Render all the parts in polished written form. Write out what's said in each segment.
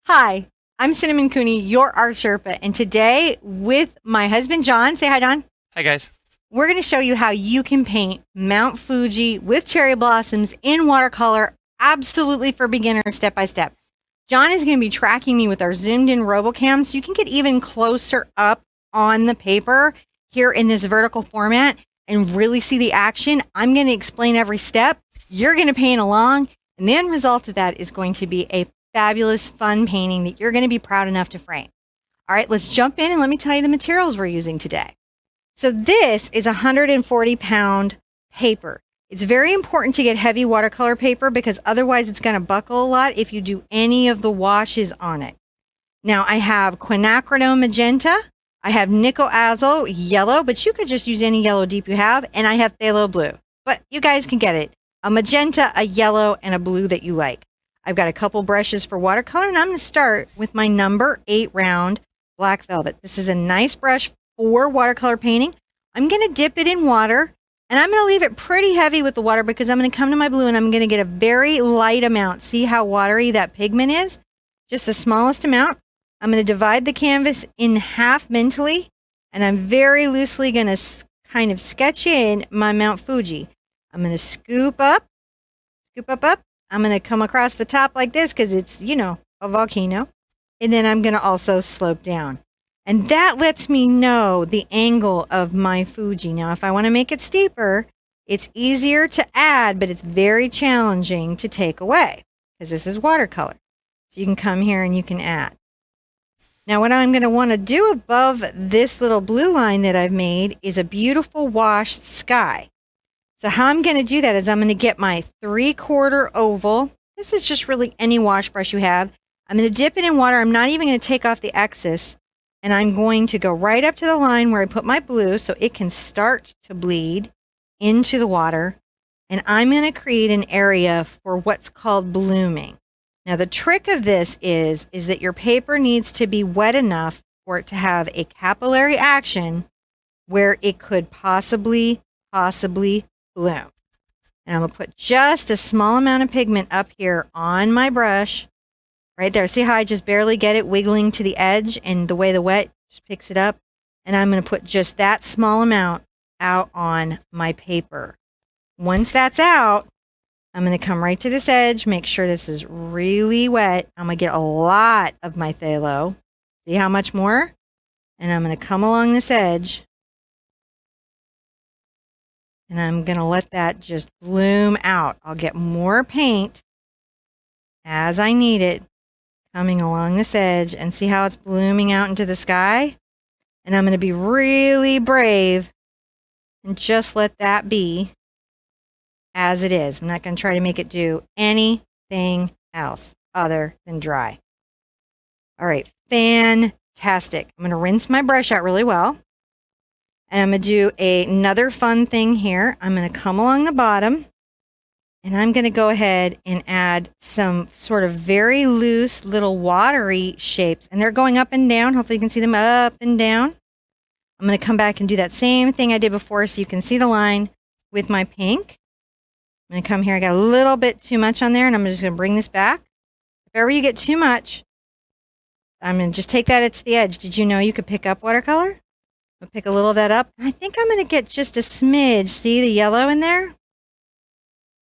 Hi, I'm Cinnamon Cooney, your art Sherpa, and today with my husband John, say hi John, Hi guys. we're going to show you how you can paint Mount Fuji with cherry blossoms in watercolor, absolutely for beginners, step by step. John is going to be tracking me with our zoomed in RoboCam so you can get even closer up on the paper here in this vertical format and really see the action. I'm going to explain every step. You're going to paint along, and the end result of that is going to be a fabulous, fun painting that you're going to be proud enough to frame. All right, let's jump in and let me tell you the materials we're using today. So this is 140-pound paper. It's very important to get heavy watercolor paper because otherwise it's going to buckle a lot if you do any of the washes on it. Now I have quinacridone magenta, I have nickel azo yellow, but you could just use any yellow deep you have, and I have phthalo blue. But you guys can get it. A magenta, a yellow, and a blue that you like. I've got a couple brushes for watercolor, and I'm going to start with my number 8 round black velvet. This is a nice brush for watercolor painting. I'm going to dip it in water, and I'm going to leave it pretty heavy with the water because I'm going to come to my blue and I'm going to get a very light amount. See how watery that pigment is? Just the smallest amount. I'm going to divide the canvas in half mentally, and I'm very loosely going to kind of sketch in my Mount Fuji. I'm going to scoop up. I'm going to come across the top like this because it's, a volcano. And then I'm going to also slope down. And that lets me know the angle of my Fuji. Now, if I want to make it steeper, it's easier to add, but it's very challenging to take away because this is watercolor. So you can come here and you can add. Now, what I'm going to want to do above this little blue line that I've made is a beautiful washed sky. So how I'm going to do that is I'm going to get my 3/4 oval. This is just really any wash brush you have. I'm going to dip it in water. I'm not even going to take off the excess. And I'm going to go right up to the line where I put my blue so it can start to bleed into the water. And I'm going to create an area for what's called blooming. Now, the trick of this is that your paper needs to be wet enough for it to have a capillary action where it could possibly bloom. And I'm going to put just a small amount of pigment up here on my brush. Right there. See how I just barely get it wiggling to the edge and the way the wet just picks it up? And I'm going to put just that small amount out on my paper. Once that's out, I'm going to come right to this edge, make sure this is really wet. I'm going to get a lot of my phthalo. See how much more? And I'm going to come along this edge. And I'm going to let that just bloom out. I'll get more paint as I need it coming along this edge, and see how it's blooming out into the sky? And I'm going to be really brave and just let that be as it is. I'm not going to try to make it do anything else other than dry. All right, fantastic. I'm going to rinse my brush out really well. And I'm going to do another fun thing here. I'm going to come along the bottom, and I'm going to go ahead and add some sort of very loose little watery shapes. And they're going up and down. Hopefully you can see them up and down. I'm going to come back and do that same thing I did before so you can see the line with my pink. I'm going to come here. I got a little bit too much on there, and I'm just going to bring this back. If ever you get too much, I'm going to just take that to the edge. Did you know you could pick up watercolor? I'll pick a little of that up. I think I'm going to get just a smidge. See the yellow in there?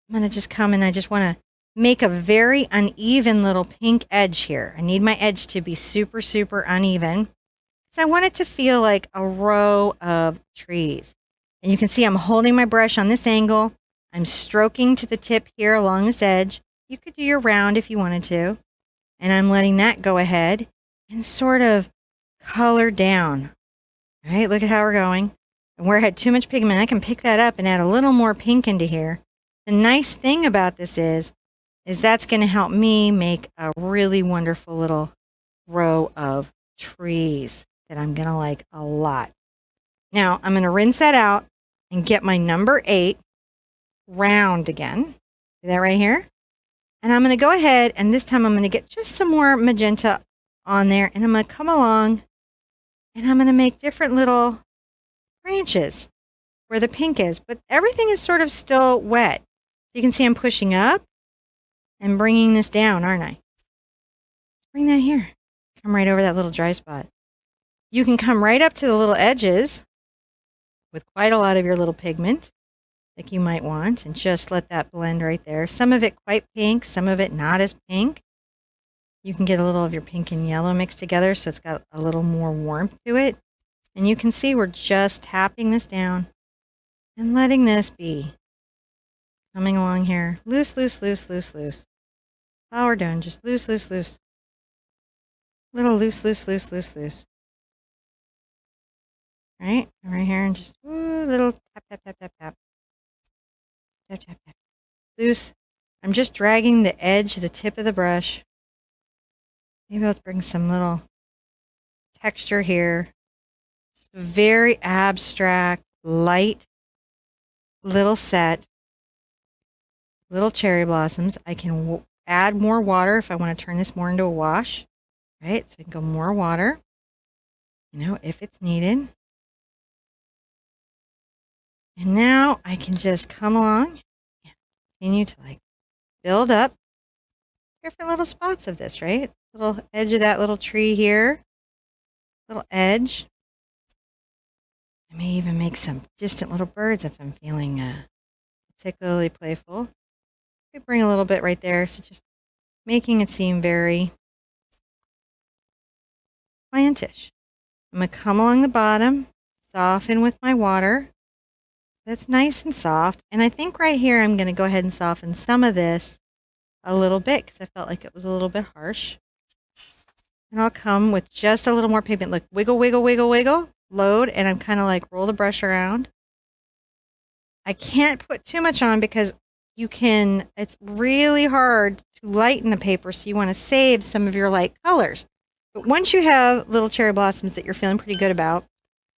I'm going to just come and I just want to make a very uneven little pink edge here. I need my edge to be super uneven because I want it to feel like a row of trees. And you can see I'm holding my brush on this angle. I'm stroking to the tip here along this edge. You could do your round if you wanted to. And I'm letting that go ahead and sort of color down. All right, look at how we're going. And where I had too much pigment, I can pick that up and add a little more pink into here. The nice thing about this is that's going to help me make a really wonderful little row of trees that I'm going to like a lot. Now, I'm going to rinse that out and get my number 8 round again. See that right here? And I'm going to go ahead, and this time I'm going to get just some more magenta on there, and I'm going to come along, and I'm going to make different little branches where the pink is, but everything is sort of still wet. You can see I'm pushing up and bringing this down, aren't I? bring that here. Come right over that little dry spot. You can come right up to the little edges with quite a lot of your little pigment like you might want, and just let that blend right there. Some of it quite pink, some of it not as pink. You can get a little of your pink and yellow mixed together so it's got a little more warmth to it. And you can see we're just tapping this down and letting this be. Coming along here. Loose, loose, loose, loose, loose. All we're doing, just loose, loose, loose. Little loose, loose, loose, loose, loose. Right? And right here and just little tap, tap, tap, tap, tap. Tap, tap, tap. Loose. I'm just dragging the edge, the tip of the brush. Maybe let's bring some little texture here. Just a very abstract, light little set. Little cherry blossoms. I can add more water if I want to turn this more into a wash. Right? So I can go more water, if it's needed. And now I can just come along and continue to build up different little spots of this, right? Little edge of that little tree here. Little edge. I may even make some distant little birds if I'm feeling particularly playful. I bring a little bit right there, so just making it seem very plantish. I'm going to come along the bottom, soften with my water. That's nice and soft. And I think right here I'm going to go ahead and soften some of this a little bit because I felt like it was a little bit harsh. And I'll come with just a little more pigment. Look, wiggle, wiggle, wiggle, wiggle, load, and I'm kind of roll the brush around. I can't put too much on because it's really hard to lighten the paper, so you want to save some of your light colors. But once you have little cherry blossoms that you're feeling pretty good about,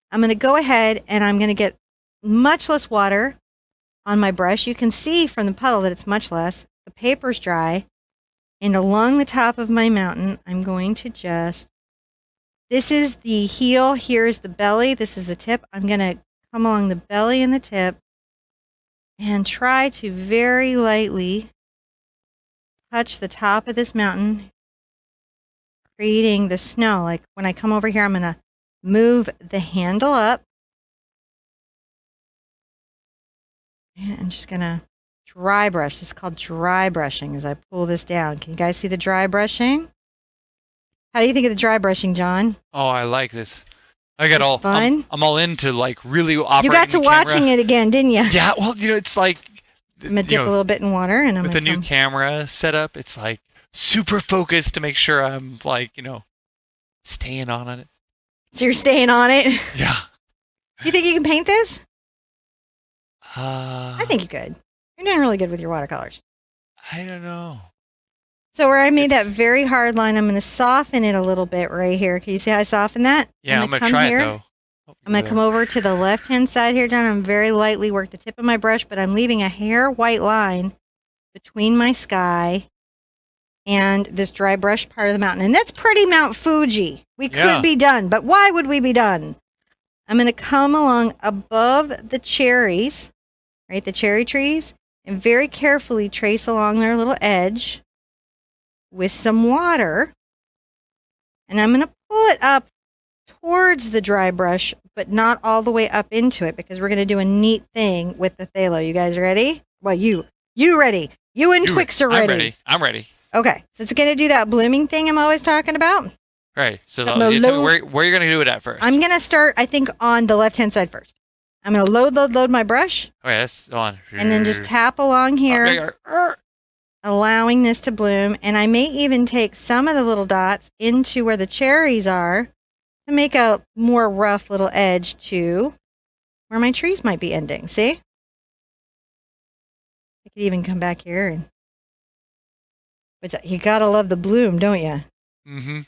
I'm going to go ahead and I'm going to get much less water on my brush. You can see from the puddle that it's much less. The paper's dry. And along the top of my mountain, I'm going to this is the heel, here's the belly, this is the tip. I'm going to come along the belly and the tip and try to very lightly touch the top of this mountain, creating the snow. Like when I come over here, I'm going to move the handle up. And I'm just going to dry brush. This is called dry brushing as I pull this down. Can you guys see the dry brushing? How do you think of the dry brushing, John? Oh, I like this. I'm all into really operating. You got to watching it again, didn't you? Yeah, well, it's like I'm gonna dip a little bit in water, and I'm with the new camera setup. It's super focused to make sure I'm staying on it. So you're staying on it? Yeah. You think you can paint this? I think you could. You're doing really good with your watercolors. I don't know. So where I made that very hard line, I'm going to soften it a little bit right here. Can you see how I softened that? Yeah, I'm going to try it, though. I'm going to come over to the left-hand side here, John. I'm very lightly work the tip of my brush, but I'm leaving a hair white line between my sky and this dry brush part of the mountain. And that's pretty Mount Fuji. We could be done, but why would we be done? I'm going to come along above the cherries, right, the cherry trees, and very carefully trace along their little edge with some water. And I'm going to pull it up towards the dry brush, but not all the way up into it, because we're going to do a neat thing with the phthalo. You guys ready? Well, you ready? You and Twix are ready. I'm ready. Okay, so it's going to do that blooming thing I'm always talking about. Right. So tell me where you're going to do it at first. I'm going to start, I think, on the left-hand side first. I'm going to load my brush. Okay, that's on. And then just tap along here, allowing this to bloom. And I may even take some of the little dots into where the cherries are to make a more rough little edge to where my trees might be ending. See? I could even come back here. But you got to love the bloom, don't you? Mm-hmm.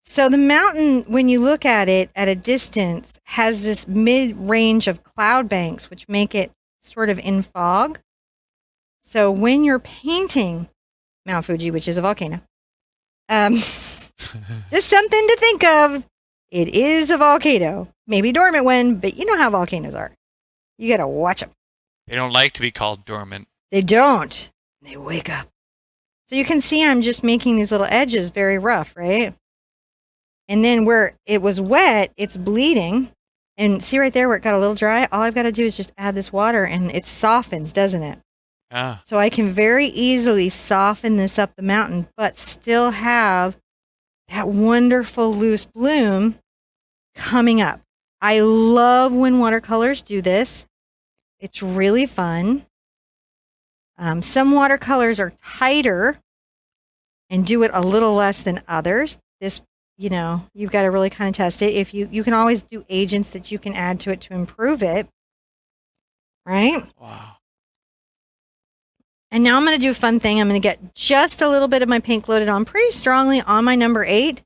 So the mountain, when you look at it at a distance, has this mid-range of cloud banks, which make it sort of in fog. So when you're painting Mount Fuji, which is a volcano, just something to think of. It is a volcano. Maybe dormant one, but you know how volcanoes are. You got to watch them. They don't like to be called dormant. They don't. They wake up. So you can see I'm just making these little edges very rough, right? And then where it was wet, it's bleeding. And see right there where it got a little dry? All I've got to do is just add this water and it softens, doesn't it? Yeah. So I can very easily soften this up the mountain, but still have that wonderful loose bloom coming up. I love when watercolors do this. It's really fun. Some watercolors are tighter and do it a little less than others. This, you've got to really kind of test it. If you can always do agents that you can add to it to improve it, right? Wow. And now I'm going to do a fun thing. I'm going to get just a little bit of my pink loaded on pretty strongly on my number 8.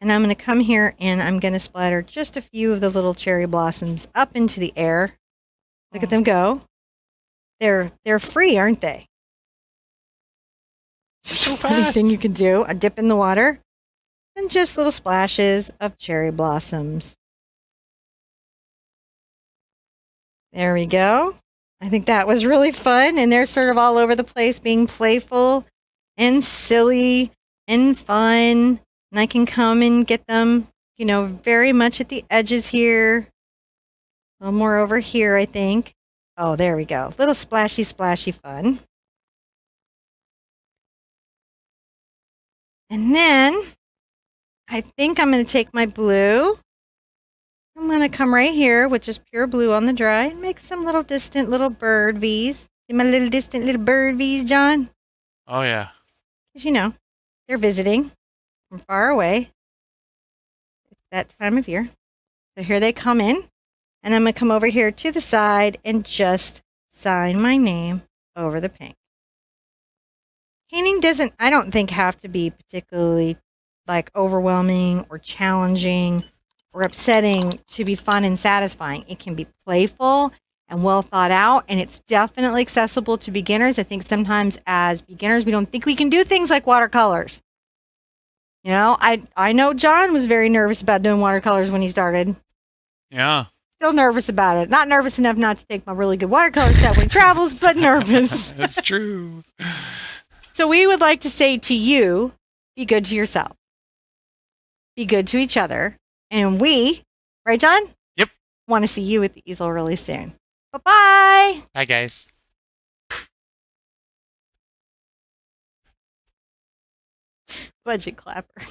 And I'm going to come here and I'm going to splatter just a few of the little cherry blossoms up into the air. Look at them go. They're free, aren't they? So Funny fast. thing you can do. A dip in the water and just little splashes of cherry blossoms. There we go. I think that was really fun. And they're sort of all over the place being playful and silly and fun. And I can come and get them, very much at the edges here. A little more over here, I think. Oh, there we go. Little splashy, splashy fun. And then I think I'm going to take my blue. I'm going to come right here with just pure blue on the dry and make some little distant little bird V's. See my little distant little bird V's, John? Oh, yeah. Because, they're visiting from far away. It's that time of year. So here they come in. And I'm going to come over here to the side and just sign my name over the pink. Painting doesn't, I don't think, have to be particularly overwhelming or challenging or upsetting to be fun and satisfying. It can be playful and well thought out, and it's definitely accessible to beginners. I think sometimes as beginners, we don't think we can do things like watercolors. I know John was very nervous about doing watercolors when he started. Yeah. Still nervous about it. Not nervous enough not to take my really good watercolor set when he travels, but nervous. That's true. So we would like to say to you, be good to yourself. Be good to each other. And we, right, John? Yep. Want to see you at the easel really soon. Bye-bye. Bye, guys. Budget clapper.